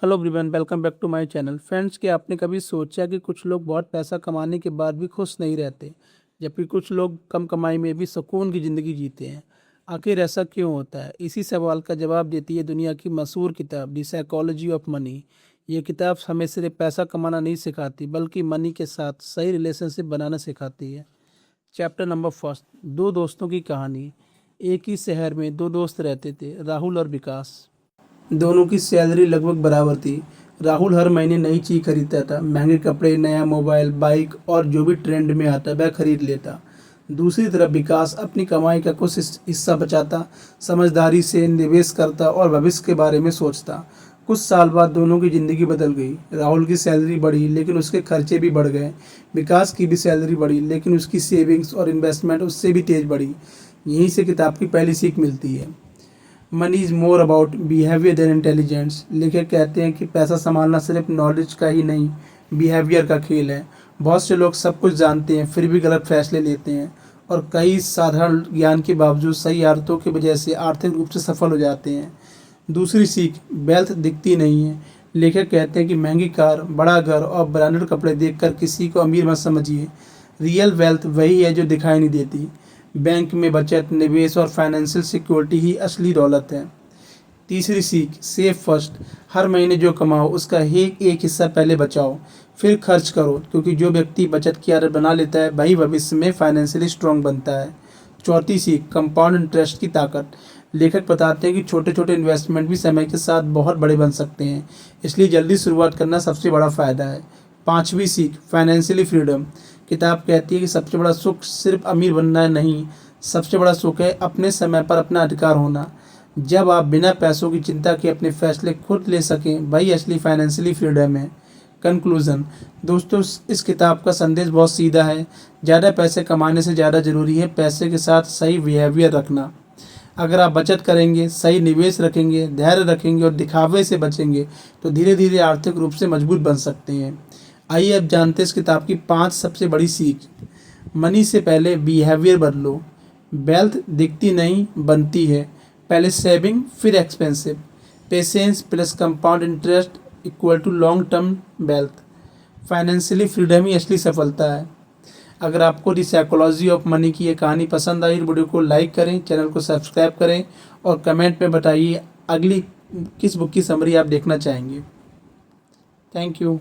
Hello everyone, welcome back to my channel. Friends, क्या आपने कभी सोचा कि कुछ लोग बहुत पैसा कमाने के बाद भी खुश नहीं रहते, जबकि कुछ लोग कम कमाई में भी सुकून की ज़िंदगी जीते हैं? आखिर ऐसा क्यों होता है? इसी सवाल का जवाब देती है दुनिया की मशहूर किताब द साइकोलॉजी ऑफ मनी। ये किताब हमें सिर्फ पैसा कमाना नहीं सिखाती, बल्कि मनी के साथ सही रिलेशनशिप बनाना सिखाती है। चैप्टर नंबर फर्स्ट, दो दोस्तों की कहानी। एक ही शहर में दो दोस्त रहते थे, राहुल और विकास। दोनों की सैलरी लगभग बराबर थी। राहुल हर महीने नई चीज खरीदता था, महंगे कपड़े, नया मोबाइल, बाइक और जो भी ट्रेंड में आता वह खरीद लेता। दूसरी तरफ विकास अपनी कमाई का कुछ हिस्सा बचाता, समझदारी से निवेश करता और भविष्य के बारे में सोचता। कुछ साल बाद दोनों की ज़िंदगी बदल गई। राहुल की सैलरी बढ़ी, लेकिन उसके खर्चे भी बढ़ गए। विकास की भी सैलरी बढ़ी, लेकिन उसकी सेविंग्स और इन्वेस्टमेंट उससे भी तेज बढ़ी। यहीं से किताब की पहली सीख मिलती है, money is more about behaviour than intelligence. लेखक कहते हैं कि पैसा संभालना सिर्फ नॉलेज का ही नहीं, बिहेवियर का खेल है। बहुत से लोग सब कुछ जानते हैं, फिर भी गलत फैसले लेते हैं, और कई साधारण ज्ञान के बावजूद सही आदतों की वजह से आर्थिक रूप से सफल हो जाते हैं। दूसरी सीख, वेल्थ दिखती नहीं है। लेखक कहते हैं कि महंगी कार, बड़ा घर और ब्रांडेड कपड़े देखकर किसी को अमीर मत समझिए। रियल वेल्थ वही है जो दिखाई नहीं देती। बैंक में बचत, निवेश और फाइनेंशियल सिक्योरिटी ही असली दौलत है। तीसरी सीख, सेव फर्स्ट। हर महीने जो कमाओ उसका एक हिस्सा पहले बचाओ, फिर खर्च करो, क्योंकि जो व्यक्ति बचत की आदत बना लेता है वही भविष्य में फाइनेंशियली स्ट्रांग बनता है। चौथी सीख, कंपाउंड इंटरेस्ट की ताकत। लेखक बताते हैं कि छोटे छोटे इन्वेस्टमेंट भी समय के साथ बहुत बड़े बन सकते हैं, इसलिए जल्दी शुरुआत करना सबसे बड़ा फ़ायदा है। पांचवी सीख, फाइनेंशियली फ्रीडम। किताब कहती है कि सबसे बड़ा सुख सिर्फ अमीर बनना नहीं, सबसे बड़ा सुख है अपने समय पर अपना अधिकार होना। जब आप बिना पैसों की चिंता के अपने फैसले खुद ले सकें, वही असली फाइनेंशियली फ्रीडम है। कंक्लूज़न, दोस्तों, इस किताब का संदेश बहुत सीधा है। ज़्यादा पैसे कमाने से ज़्यादा ज़रूरी है पैसे के साथ सही बिहेवियर रखना। अगर आप बचत करेंगे, सही निवेश रखेंगे, धैर्य रखेंगे और दिखावे से बचेंगे, तो धीरे धीरे आर्थिक रूप से मजबूत बन सकते हैं। आइए अब जानते हैं इस किताब की 5 सबसे बड़ी सीख। मनी से पहले बिहेवियर बदलो। वेल्थ दिखती नहीं, बनती है। पहले सेविंग, फिर expensive. Patience plus compound interest equal to long term wealth. Financially freedom ही असली सफलता है। अगर आपको दी साइकोलॉजी ऑफ मनी की ये कहानी पसंद आई, वीडियो को लाइक करें, चैनल को सब्सक्राइब करें और कमेंट में बताइए अगली किस बुक की समरी आप देखना चाहेंगे। Thank you.